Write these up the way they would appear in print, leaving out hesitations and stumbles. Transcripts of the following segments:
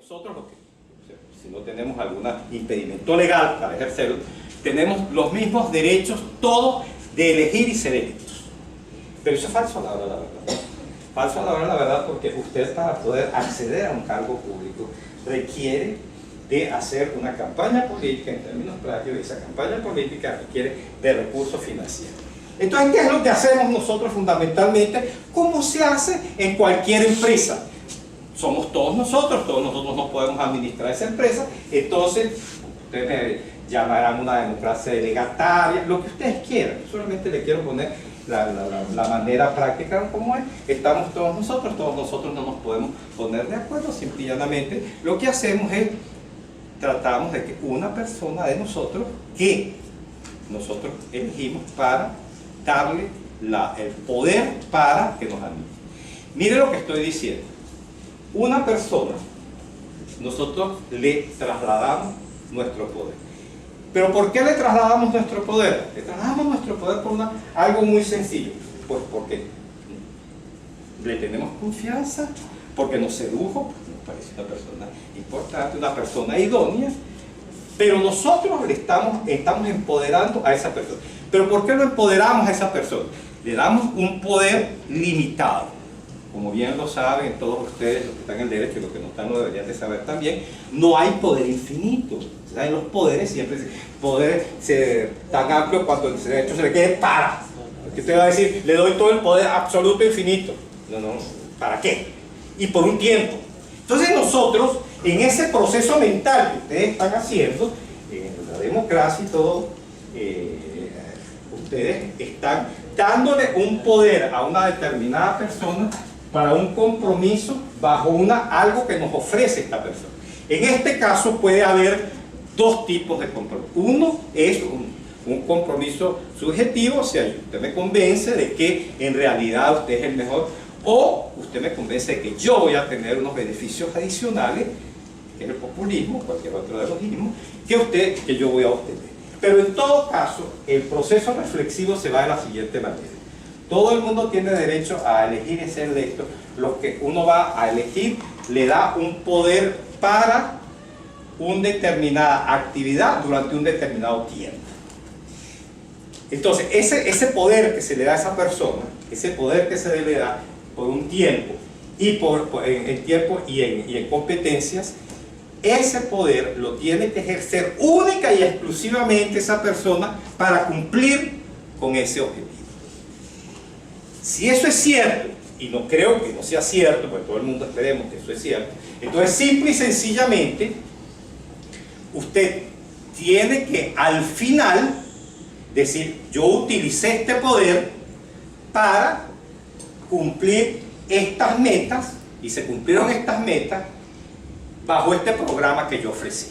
nosotros, o sea, si no tenemos algún impedimento legal para ejercerlo, tenemos los mismos derechos todos de elegir y ser electos. Pero eso es falso a la hora de la verdad. Falso a la hora de la verdad, porque usted, para poder acceder a un cargo público, requiere de hacer una campaña política en términos prácticos, y esa campaña política requiere de recursos financieros. Entonces, ¿qué es lo que hacemos nosotros fundamentalmente? ¿Cómo se hace en cualquier empresa? Somos todos nosotros no podemos administrar esa empresa, entonces ustedes me llamarán una democracia delegataria, lo que ustedes quieran. Solamente le quiero poner la manera práctica como es. Estamos todos nosotros no nos podemos poner de acuerdo, simple y llanamente lo que hacemos es tratamos de que una persona de nosotros que nosotros elegimos para darle el poder para que nos administre. Mire lo que estoy diciendo. Una persona, nosotros le trasladamos nuestro poder. ¿Pero por qué le trasladamos nuestro poder? Le trasladamos nuestro poder por algo muy sencillo. Pues porque le tenemos confianza, porque nos sedujo, porque nos parece una persona importante, una persona idónea, pero nosotros le estamos empoderando a esa persona. ¿Pero por qué lo empoderamos a esa persona? Le damos un poder limitado. Como bien lo saben todos ustedes, los que están en el derecho y los que no están lo deberían de saber también, no hay poder infinito. ¿Saben? Los poderes siempre poder tan amplio cuando el derecho se le quede para. Porque usted va a decir, le doy todo el poder absoluto e infinito. No, ¿para qué? Y por un tiempo. Entonces nosotros, en ese proceso mental que ustedes están haciendo, en la democracia y todo, ustedes están dándole un poder a una determinada persona para un compromiso bajo algo que nos ofrece esta persona. En este caso puede haber dos tipos de compromiso. Uno es un compromiso subjetivo, o sea, usted me convence de que en realidad usted es el mejor, o usted me convence de que yo voy a tener unos beneficios adicionales, que es el populismo, cualquier otro de los mismos, que yo voy a obtener. Pero en todo caso, el proceso reflexivo se va de la siguiente manera. Todo el mundo tiene derecho a elegir y ser electo. Lo que uno va a elegir le da un poder para una determinada actividad durante un determinado tiempo. Entonces, ese poder que se le da a esa persona, ese poder que se le da por un tiempo, y en tiempo y en competencias, ese poder lo tiene que ejercer única y exclusivamente esa persona para cumplir con ese objetivo. Si eso es cierto, y no creo que no sea cierto, porque todo el mundo esperemos que eso es cierto, entonces simple y sencillamente usted tiene que al final decir, yo utilicé este poder para cumplir estas metas, y se cumplieron estas metas bajo este programa que yo ofrecí.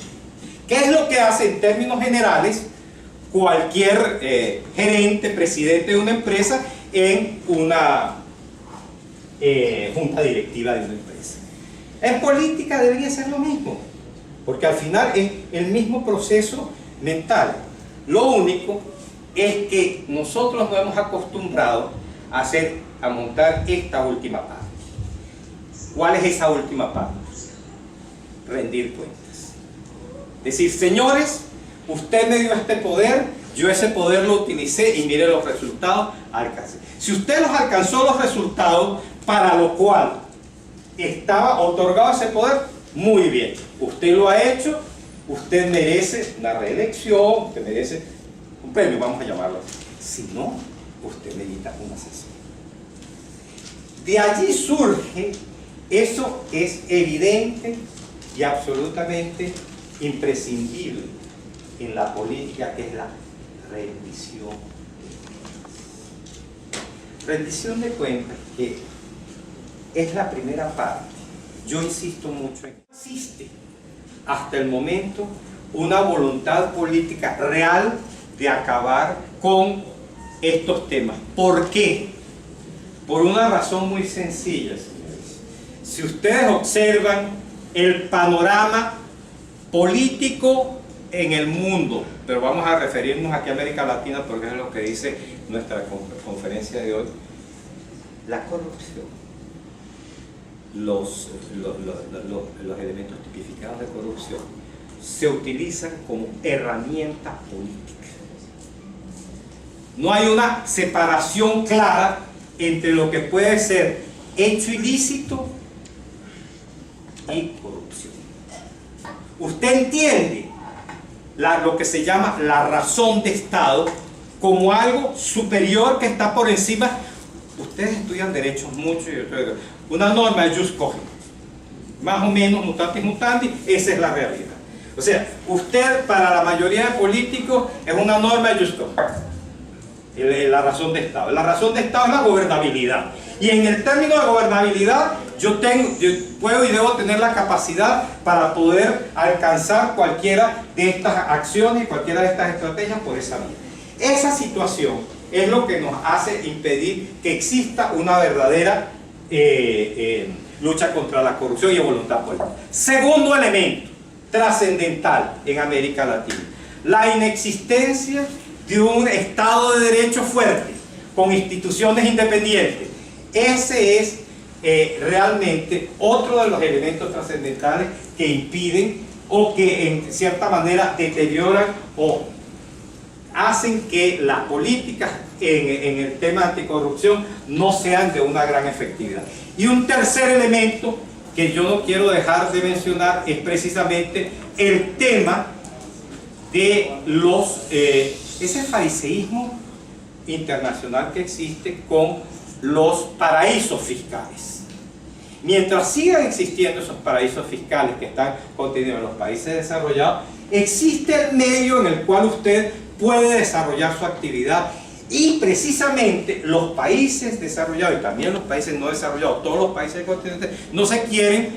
¿Qué es lo que hace en términos generales cualquier gerente, presidente de una empresa en una junta directiva de una empresa? En política debería ser lo mismo, porque al final es el mismo proceso mental. Lo único es que nosotros nos hemos acostumbrado a montar esta última parte. ¿Cuál es esa última parte? Rendir cuentas. Decir, señores, usted me dio este poder, yo ese poder lo utilicé y mire los resultados alcancé. Si usted los alcanzó los resultados para lo cual estaba otorgado ese poder, muy bien, usted lo ha hecho, usted merece una reelección, usted merece un premio, vamos a llamarlo así. Si no, usted necesita una sesión. De allí surge, eso es evidente y absolutamente imprescindible en la política, que es la rendición de cuentas. Rendición de cuentas, que es la primera parte. Yo insisto mucho en que no existe hasta el momento una voluntad política real de acabar con estos temas. ¿Por qué? Por una razón muy sencilla, señores. Si ustedes observan el panorama político en el mundo, pero vamos a referirnos aquí a América Latina porque es lo que dice nuestra conferencia de hoy, la corrupción los elementos tipificados de corrupción se utilizan como herramienta política. No hay una separación clara entre lo que puede ser hecho ilícito y corrupción. Usted entiende lo que se llama la razón de Estado como algo superior que está por encima. Ustedes estudian derechos mucho, una norma de jus cogens, más o menos mutatis mutandis, esa es la realidad. O sea, usted para la mayoría de políticos es una norma de jus cogens, la razón de Estado. La razón de Estado es la gobernabilidad. Y en el término de gobernabilidad, yo puedo y debo tener la capacidad para poder alcanzar cualquiera de estas acciones y cualquiera de estas estrategias por esa vía. Esa situación es lo que nos hace impedir que exista una verdadera lucha contra la corrupción y voluntad política. Segundo elemento trascendental en América Latina: la inexistencia de un Estado de Derecho fuerte, con instituciones independientes. Ese es realmente otro de los elementos trascendentales que impiden o que en cierta manera deterioran o hacen que las políticas en el tema anticorrupción no sean de una gran efectividad. Y un tercer elemento que yo no quiero dejar de mencionar es precisamente el tema de ese fariseísmo internacional que existe con los paraísos fiscales. Mientras sigan existiendo esos paraísos fiscales que están contenidos en los países desarrollados, existe el medio en el cual usted puede desarrollar su actividad, y precisamente los países desarrollados y también los países no desarrollados, todos los países del continente, no se quieren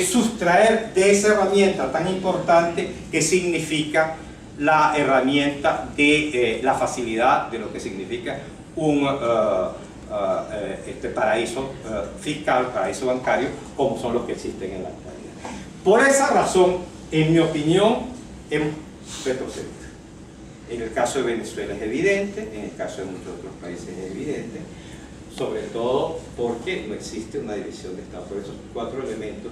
sustraer de esa herramienta tan importante que significa la herramienta de la facilidad de lo que significa un paraíso fiscal, paraíso bancario, como son los que existen en la actualidad. Por esa razón, en mi opinión, hemos retrocedido. En el caso de Venezuela es evidente, en el caso de muchos otros países es evidente, sobre todo porque no existe una división de Estado, por esos cuatro elementos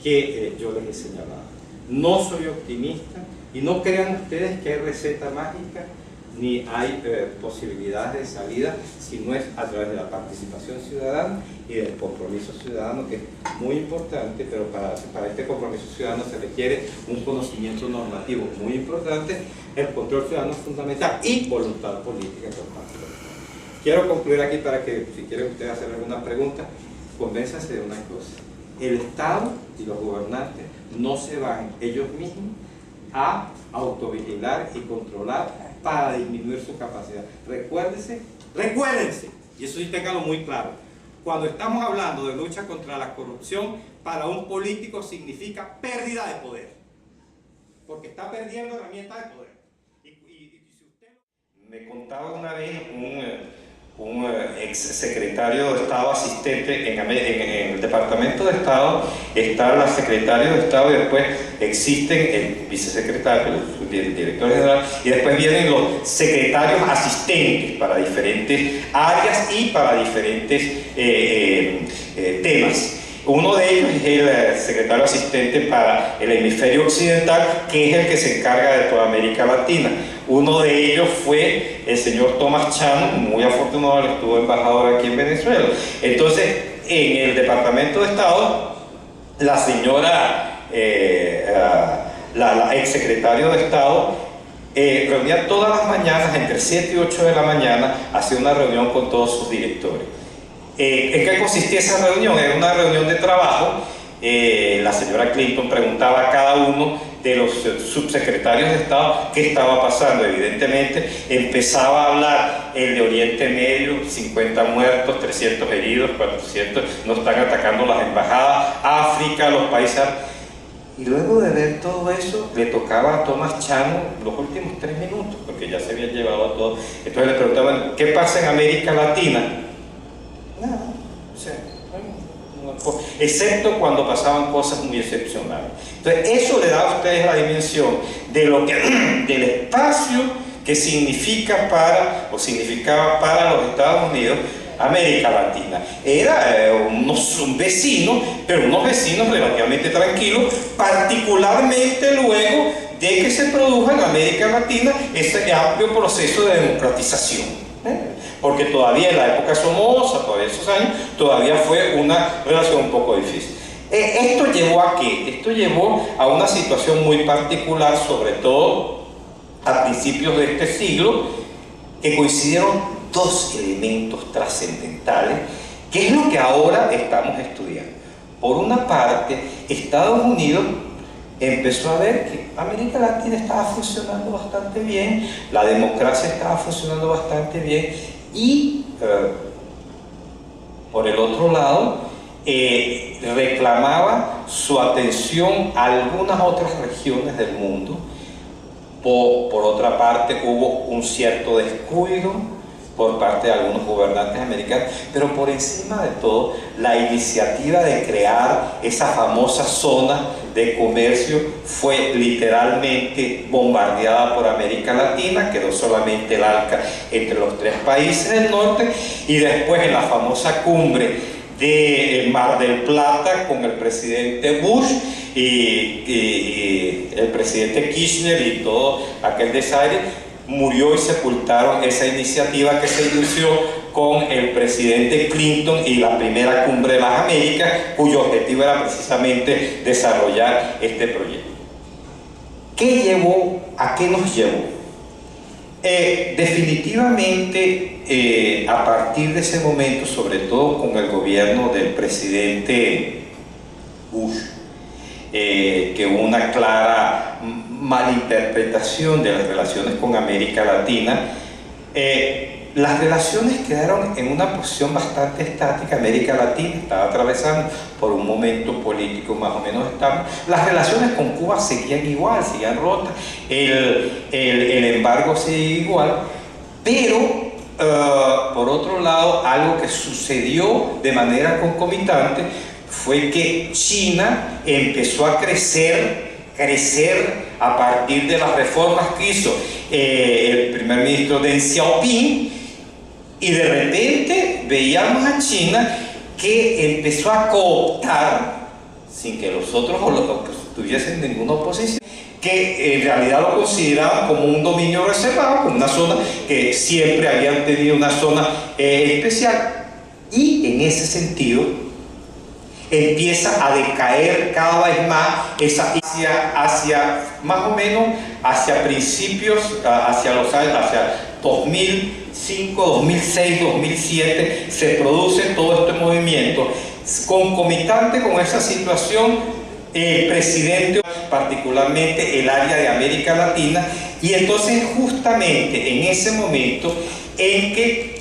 que yo les he señalado. No soy optimista y no crean ustedes que hay receta mágica ni hay posibilidades de salida si no es a través de la participación ciudadana y del compromiso ciudadano, que es muy importante, pero para este compromiso ciudadano se requiere un conocimiento normativo muy importante, el control ciudadano es fundamental y voluntad política por parte del Estado. Quiero concluir aquí para que, si quieren ustedes hacer alguna pregunta, convénzanse de una cosa: el Estado y los gobernantes no se van ellos mismos a autovigilar y controlar para disminuir su capacidad. Recuérdense, y eso sí ténganlo muy claro, cuando estamos hablando de lucha contra la corrupción, para un político significa pérdida de poder, porque está perdiendo herramientas de poder. Si usted... Me contaba una vez un ex secretario de Estado asistente en el Departamento de Estado. Está la secretaria de Estado y después existen el vicesecretario, el director general, y después vienen los secretarios asistentes para diferentes áreas y para diferentes temas. Uno de ellos es el secretario asistente para el hemisferio occidental, que es el que se encarga de toda América Latina. Uno de ellos fue el señor Thomas Chan, muy afortunado, él estuvo embajador aquí en Venezuela. Entonces, en el Departamento de Estado, la señora, la ex secretario de Estado, reunía todas las mañanas, entre 7 y 8 de la mañana, hacía una reunión con todos sus directores. ¿En qué consistía esa reunión? Era una reunión de trabajo. La señora Clinton preguntaba a cada uno de los subsecretarios de Estado qué estaba pasando. Evidentemente empezaba a hablar el de Oriente Medio: 50 muertos, 300 heridos, 400 nos están atacando las embajadas, África, los países. Y luego de ver todo eso, le tocaba a Thomas Chan los últimos 3 minutos, porque ya se había llevado a todo. Entonces le preguntaban: ¿qué pasa en América Latina? Nada, o sea, excepto cuando pasaban cosas muy excepcionales. Entonces eso le da a ustedes la dimensión de lo que, del espacio que significa significaba para los Estados Unidos América Latina. Era un vecino, pero unos vecinos relativamente tranquilos, particularmente luego de que se produjo en América Latina ese amplio proceso de democratización. Porque todavía en la época de Somoza, todavía esos años, todavía fue una relación un poco difícil. ¿Esto llevó a qué? Esto llevó a una situación muy particular, sobre todo a principios de este siglo, que coincidieron dos elementos trascendentales, que es lo que ahora estamos estudiando. Por una parte, Estados Unidos empezó a ver que América Latina estaba funcionando bastante bien, la democracia estaba funcionando bastante bien, y por el otro lado, reclamaba su atención a algunas otras regiones del mundo. Por otra parte, hubo un cierto descuido por parte de algunos gobernantes americanos, pero por encima de todo, la iniciativa de crear esa famosa zona de comercio fue literalmente bombardeada por América Latina. Quedó solamente el ALCA entre los tres países del norte, y después en la famosa cumbre de Mar del Plata con el presidente Bush y el presidente Kirchner y todo aquel desaire, murió y sepultaron esa iniciativa que se inició con el presidente Clinton y la primera cumbre de las Américas, cuyo objetivo era precisamente desarrollar este proyecto. ¿Qué llevó? ¿A qué nos llevó? Definitivamente, a partir de ese momento, sobre todo con el gobierno del presidente Bush, que hubo una clara malinterpretación de las relaciones con América Latina, las relaciones quedaron en una posición bastante estática. América Latina estaba atravesando por un momento político más o menos estable. Las relaciones con Cuba seguían igual, seguían rotas, el embargo seguía igual, pero por otro lado, algo que sucedió de manera concomitante fue que China empezó a crecer a partir de las reformas que hizo el primer ministro Deng Xiaoping, y de repente veíamos a China que empezó a cooptar, sin que los otros tuviesen ninguna oposición, que en realidad lo consideraban como un dominio reservado, como una zona que siempre habían tenido una zona especial, y en ese sentido empieza a decaer cada vez más hacia más o menos hacia principios, hacia los años, hacia 2005, 2006, 2007, se produce todo este movimiento. Concomitante con esa situación, el presidente, particularmente el área de América Latina, y entonces justamente en ese momento en que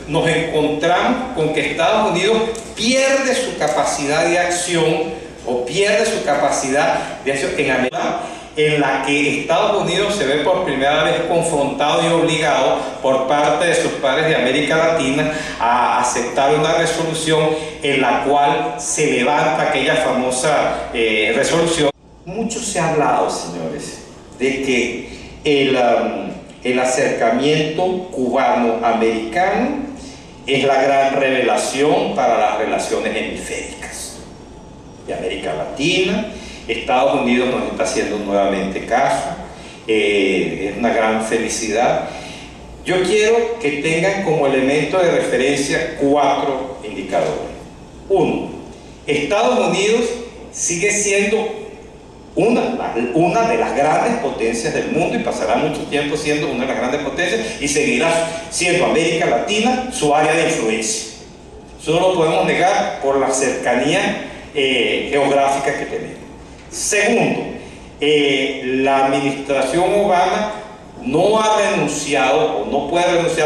nos encontramos con que Estados Unidos pierde su capacidad de acción, o pierde su capacidad de acción en América, en la que Estados Unidos se ve por primera vez confrontado y obligado por parte de sus pares de América Latina a aceptar una resolución en la cual se levanta aquella famosa resolución. Mucho se ha hablado, señores, de que el acercamiento cubano-americano es la gran revelación para las relaciones hemisféricas de América Latina. Estados Unidos nos está haciendo nuevamente caso, es una gran felicidad. Yo quiero que tengan como elemento de referencia 4 indicadores. 1. Estados Unidos sigue siendo una de las grandes potencias del mundo, y pasará mucho tiempo siendo una de las grandes potencias, y seguirá siendo América Latina su área de influencia. Eso no lo podemos negar por la cercanía geográfica que tenemos. Segundo, la administración Obama no ha renunciado, o no puede renunciar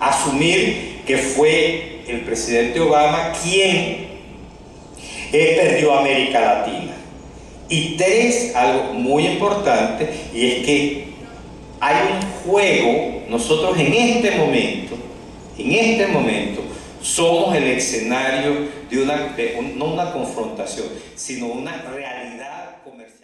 a asumir que fue el presidente Obama quien perdió América Latina. Y 3, algo muy importante, y es que hay un juego. Nosotros en este momento somos el escenario de no una confrontación, sino una realidad comercial.